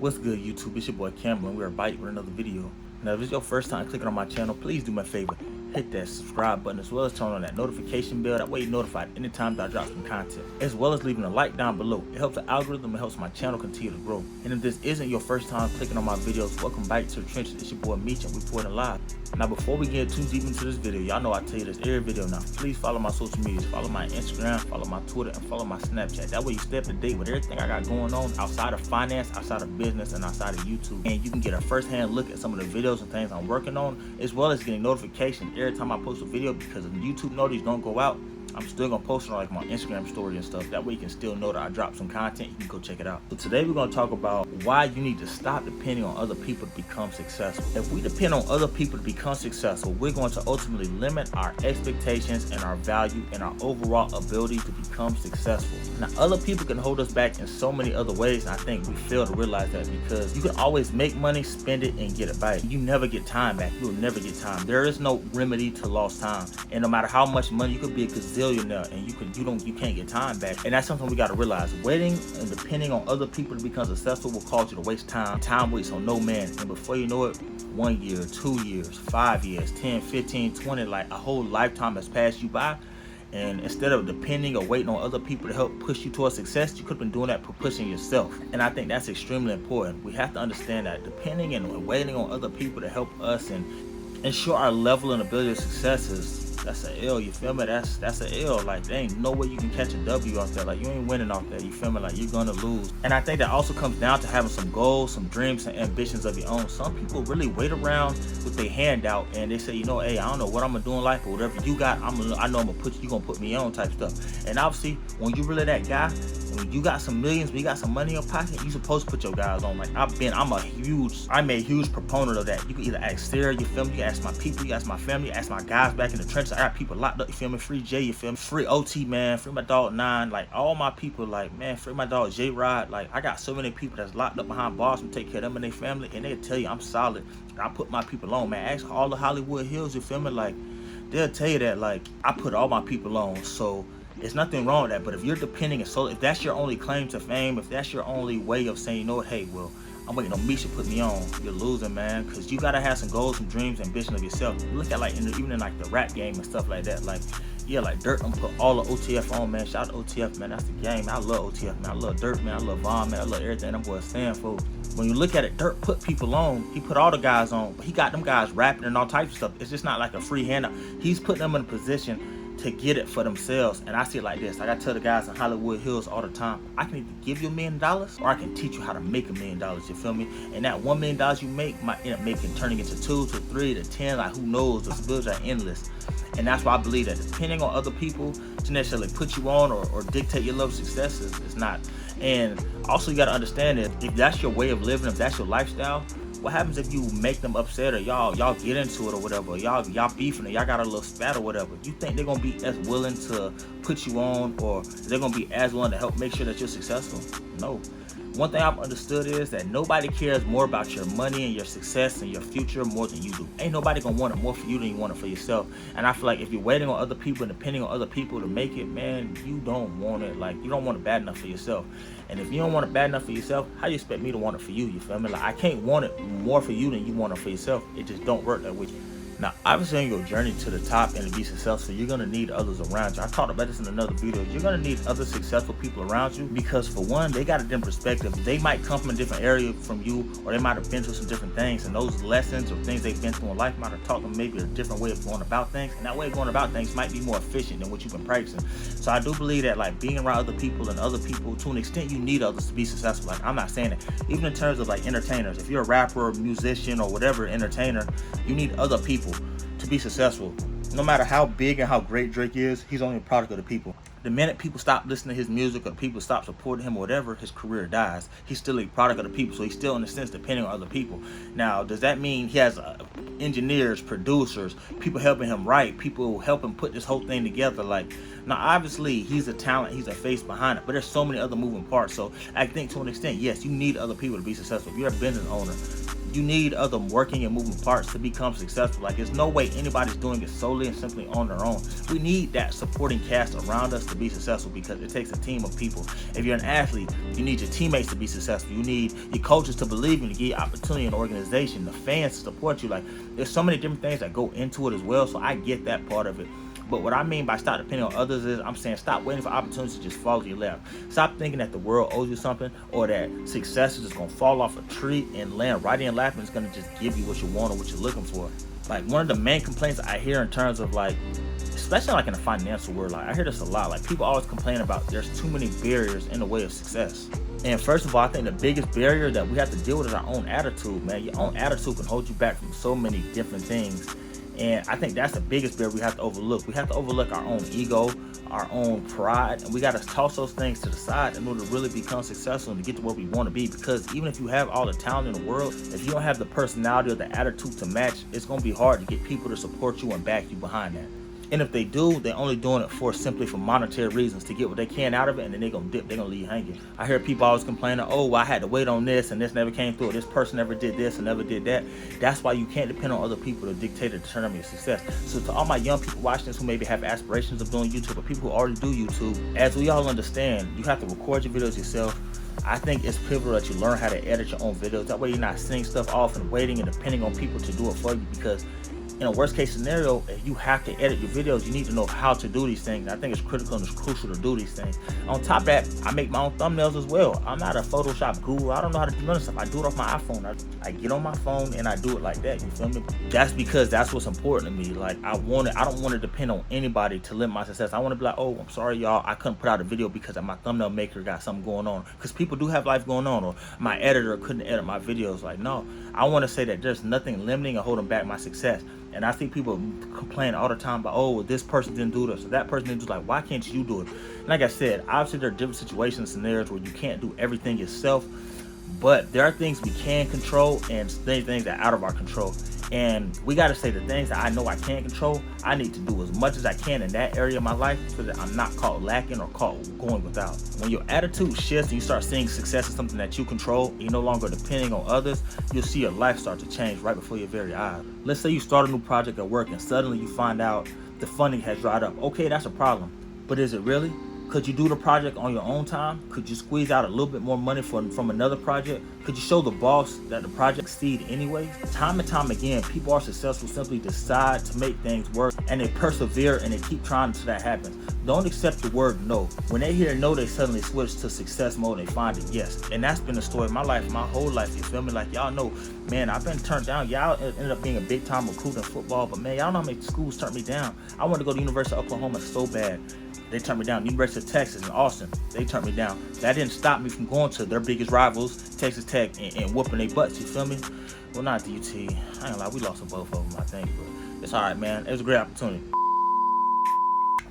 What's good, YouTube? It's your boy Campbell, and we're back with another video. Now, if it's your first time clicking on my channel, please do me a favor. Hit that subscribe button as well as turn on that notification bell. That way you're notified anytime that I drop some content. As well as leaving a like down below. It helps the algorithm and helps my channel continue to grow. And if this isn't your first time clicking on my videos, welcome back to the trenches. It's your boy Meech and reporting live. Now, before we get too deep into this video, y'all know I tell you this every video now. Please follow my social medias. Follow my Instagram, follow my Twitter, and follow my Snapchat. That way you stay up to date with everything I got going on outside of finance, outside of business, and outside of YouTube. And you can get a first-hand look at some of the videos and things I'm working on, as well as getting notifications every time I post a video, because if YouTube notices don't go out, I'm still gonna post it on like my Instagram story and stuff. That way you can still know that I dropped some content. You can go check it out. So today we're gonna talk about why you need to stop depending on other people to become successful. If we depend on other people to become successful, we're going to ultimately limit our expectations and our value and our overall ability to become successful. Now, other people can hold us back in so many other ways, and I think we fail to realize that, because you can always make money, spend it, and get it back. You never get time back. You'll never get time. There is no remedy to lost time. And no matter how much money, you could be a gazillionaire and you can't get time back. And that's something we got to realize. Waiting and depending on other people to become successful will cause you to waste time. Time waits on no man. And before you know it, 1 year, 2 years, 5 years, 10, 15, 20, like a whole lifetime has passed you by. And instead of depending or waiting on other people to help push you towards success, you could have been doing that for pushing yourself. And I think that's extremely important. We have to understand that depending and waiting on other people to help us and ensure our level and ability of success that's a L, you feel me? That's a L. Like, there ain't no way you can catch a W off that. Like, you ain't winning off that, you feel me? Like, you're gonna lose. And I think that also comes down to having some goals, some dreams, and ambitions of your own. Some people really wait around with their hand out and they say, you know, hey, I don't know what I'm gonna do in life, but whatever you got, I know I'm gonna put you gonna put me on type stuff. And obviously, when you really that guy, when you got some millions, when you got some money in your pocket, you supposed to put your guys on. Like, I'm a huge proponent of that. You can either ask Sarah, you feel me? You ask my people, you ask my family, you ask my guys back in the trenches. I got people locked up, you feel me? Free J, you feel me? Free OT, man. Free my dog 9. Like, all my people, like, man, free my dog J Rod. Like, I got so many people that's locked up behind bars and take care of them and their family, and they'll tell you I'm solid. I put my people on, man. Ask all the Hollywood Hills, you feel me? Like, they'll tell you that, like, I put all my people on. So there's nothing wrong with that. But if you're depending, if that's your only claim to fame, if that's your only way of saying, you know what, hey, well, I'm waiting on Misha to put me on, you're losing, man. Because you gotta have some goals, some dreams, ambition of yourself. Look at, like, even in like the rap game and stuff like that. Like, yeah, like Dirt, I'm put all the OTF on, man. Shout out to OTF, man. That's the game, man. I love OTF, man. I love Dirt, man. I love Vaughn, man. I love everything them boys stand for. When you look at it, Dirt put people on. He put all the guys on, but he got them guys rapping and all types of stuff. It's just not like a free handout. He's putting them in a position to get it for themselves. And I see it like this. Like, I tell the guys in Hollywood Hills all the time, I can either give you $1 million or I can teach you how to make $1 million, you feel me? And that $1 million you make might end up turning into 2 to 3 to 10, like, who knows? The bills are endless. And that's why I believe that depending on other people to necessarily put you on or dictate your level of success is not. And also, you got to understand that if that's your way of living, if that's your lifestyle, what happens if you make them upset, or y'all get into it or whatever, y'all beefing, or y'all got a little spat or whatever? You think they're gonna be as willing to put you on, or they're gonna be as willing to help make sure that you're successful? No. One thing I've understood is that nobody cares more about your money and your success and your future more than you do. Ain't nobody gonna want it more for you than you want it for yourself. And I feel like if you're waiting on other people and depending on other people to make it, man, you don't want it. Like, you don't want it bad enough for yourself. And if you don't want it bad enough for yourself, how you expect me to want it for you? You feel me? Like, I can't want it more for you than you want it for yourself. It just don't work that way. Now, obviously, on your journey to the top and to be successful, you're going to need others around you. I talked about this in another video. You're going to need other successful people around you because, for one, they got a different perspective. They might come from a different area from you, or they might have been through some different things, and those lessons or things they've been through in life might have taught them maybe a different way of going about things, and that way of going about things might be more efficient than what you've been practicing. So I do believe that, like, being around other people, to an extent, you need others to be successful. Like, I'm not saying that. Even in terms of, like, entertainers, if you're a rapper, musician, or whatever entertainer, you need other people to be successful. No matter how big and how great Drake is, he's only a product of the people. The minute people stop listening to his music or people stop supporting him or whatever, his career dies. He's still a product of the people, so he's still, in a sense, depending on other people. Now, does that mean he has engineers, producers, people helping him write, people helping put this whole thing together? Like, now, obviously, he's a talent, he's a face behind it, but there's so many other moving parts. So I think, to an extent, yes, you need other people to be successful. If you're a business owner, You need other working and moving parts to become successful. Like, there's no way anybody's doing it solely and simply on their own. We need that supporting cast around us to be successful, because it takes a team of people. If you're an athlete, you need your teammates to be successful. You need your coaches to believe in you, to give you opportunity in the organization, the fans to support you. Like, there's so many different things that go into it as well. So I get that part of it. But what I mean by stop depending on others is, I'm saying stop waiting for opportunities to just fall to your lap. Stop thinking that the world owes you something, or that success is just gonna fall off a tree and land right in your lap and it's gonna just give you what you want or what you're looking for. Like, one of the main complaints I hear in terms of, like, especially like in the financial world, like I hear this a lot. Like, people always complain about there's too many barriers in the way of success. And first of all, I think the biggest barrier that we have to deal with is our own attitude, man. Your own attitude can hold you back from so many different things. And I think that's the biggest barrier we have to overlook. We have to overlook our own ego, our own pride, and we got to toss those things to the side in order to really become successful and to get to where we want to be. Because even if you have all the talent in the world, if you don't have the personality or the attitude to match, it's going to be hard to get people to support you and back you behind that. And if they do, they're only doing it simply for monetary reasons, to get what they can out of it, and then they're gonna dip, they're gonna leave hanging. I hear people always complaining, oh, well, I had to wait on this and this never came through, this person never did this and never did that. That's why you can't depend on other people to dictate or determine your success. So to all my young people watching this who maybe have aspirations of doing YouTube, or people who already do YouTube, as we all understand, you have to record your videos yourself. I think it's pivotal that you learn how to edit your own videos. That way you're not sending stuff off and waiting and depending on people to do it for you, because in a worst case scenario, if you have to edit your videos, you need to know how to do these things. I think it's critical and it's crucial to do these things. On top of that, I make my own thumbnails as well. I'm not a Photoshop guru. I don't know how to do none of stuff. I do it off my iPhone. I get on my phone and I do it like that. You feel me? That's because that's what's important to me. Like, I don't want to depend on anybody to limit my success. I want to be like, oh, I'm sorry, y'all, I couldn't put out a video because my thumbnail maker got something going on. Because people do have life going on, or my editor couldn't edit my videos. Like, no, I want to say that there's nothing limiting or holding back my success. And I see people complain all the time about, oh, this person didn't do this, or that person didn't do. Like, why can't you do it? Like I said, obviously there are different situations, scenarios where you can't do everything yourself, but there are things we can control and things that are out of our control. And we got to say the things that I know I can't control, I need to do as much as I can in that area of my life so that I'm not caught lacking or caught going without. When your attitude shifts and you start seeing success as something that you control, you're no longer depending on others, you'll see your life start to change right before your very eyes. Let's say you start a new project at work and suddenly you find out the funding has dried up. Okay, that's a problem, but is it really? Could you do the project on your own time? Could you squeeze out a little bit more money from another project? Could you show the boss that the project succeed anyway? Time and time again, people are successful simply decide to make things work, and they persevere and they keep trying until that happens. Don't accept the word no. When they hear no, they suddenly switch to success mode and they find it yes. And that's been the story of my life, my whole life. You feel me? Like, y'all know, man, I've been turned down. Y'all ended up being a big time recruit in football, but man, y'all know how many schools turned me down. I wanted to go to the University of Oklahoma so bad. They turned me down. University of Texas in Austin, they turned me down. That didn't stop me from going to their biggest rivals, Texas Tech, and whooping their butts, you feel me? Well, not DUT. I ain't gonna lie, we lost to both of them, I think, but it's all right, man. It was a great opportunity.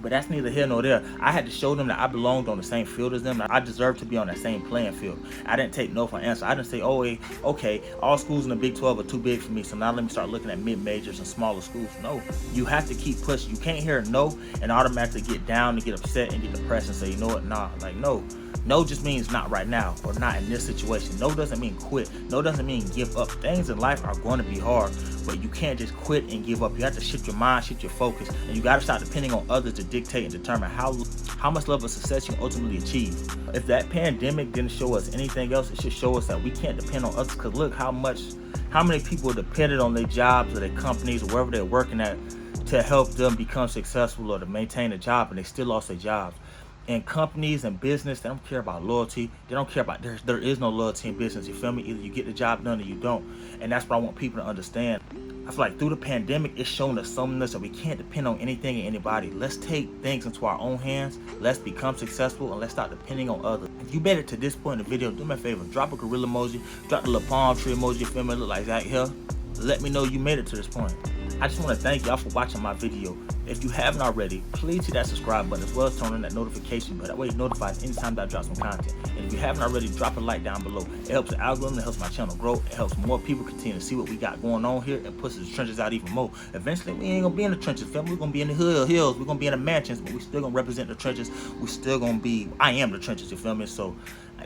But that's neither here nor there. I had to show them that I belonged on the same field as them. I deserved to be on that same playing field. I didn't take no for an answer. I didn't say, oh, hey, okay, all schools in the Big 12 are too big for me, so now let me start looking at mid-majors and smaller schools. No, you have to keep pushing. You can't hear a no and automatically get down and get upset and get depressed and say, you know what, nah, like, no. No just means not right now or not in this situation. No doesn't mean quit. No doesn't mean give up. Things in life are going to be hard, but you can't just quit and give up. You have to shift your mind, shift your focus, and you got to stop depending on others to dictate and determine how much level of success you ultimately achieve. If that pandemic didn't show us anything else, it should show us that we can't depend on others, because look how many people depended on their jobs or their companies or wherever they're working at to help them become successful or to maintain a job, and they still lost their jobs. And companies and business, they don't care about loyalty. They don't care about, there is no loyalty in business, you feel me? Either you get the job done or you don't. And that's what I want people to understand. I feel like through the pandemic, it's shown us something that we can't depend on anything and anybody. Let's take things into our own hands. Let's become successful, and let's stop depending on others. If you made it to this point in the video, do me a favor, drop a gorilla emoji, drop the little palm tree emoji, you feel me? Look like that here. Let me know you made it to this point. I just want to thank y'all for watching my video. If you haven't already, please hit that subscribe button as well as turn on that notification bell. That way you're notified anytime that I drop some content. And if you haven't already, drop a like down below. It helps the algorithm, it helps my channel grow, it helps more people continue to see what we got going on here and pushes the trenches out even more. Eventually, we ain't gonna be in the trenches, fam. We're gonna be in the hills, we're gonna be in the mansions, but we still gonna represent the trenches. We still gonna be, I am the trenches, you feel me? So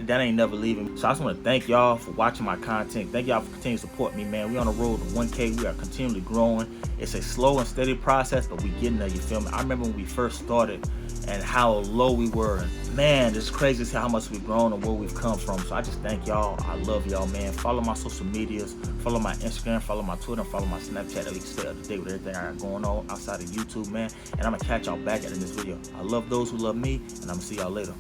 that ain't never leaving. So I just want to thank y'all for watching my content. Thank y'all for continuing to support me, man. We on the road to 1K. We are continually growing. It's a slow and steady process, but we getting there, you feel me? I remember when we first started and how low we were. And man, it's crazy to see how much we've grown and where we've come from. So I just thank y'all. I love y'all, man. Follow my social medias. Follow my Instagram. Follow my Twitter. And follow my Snapchat. That we can stay up to date with everything I got going on outside of YouTube, man. And I'm going to catch y'all back at in this video. I love those who love me, and I'm going to see y'all later.